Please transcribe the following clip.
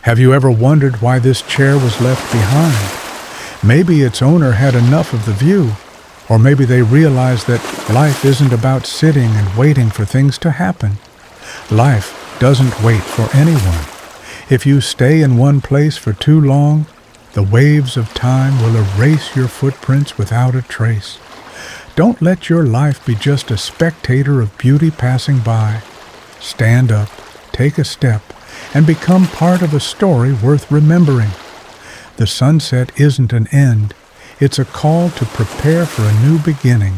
Have you ever wondered why this chair was left behind? Maybe its owner had enough of the view, or maybe they realized that life isn't about sitting and waiting for things to happen. Life doesn't wait for anyone. If you stay in one place for too long, the waves of time will erase your footprints without a trace. Don't let your life be just a spectator of beauty passing by. Stand up, take a step, and become part of a story worth remembering. The sunset isn't an end. It's a call to prepare for a new beginning.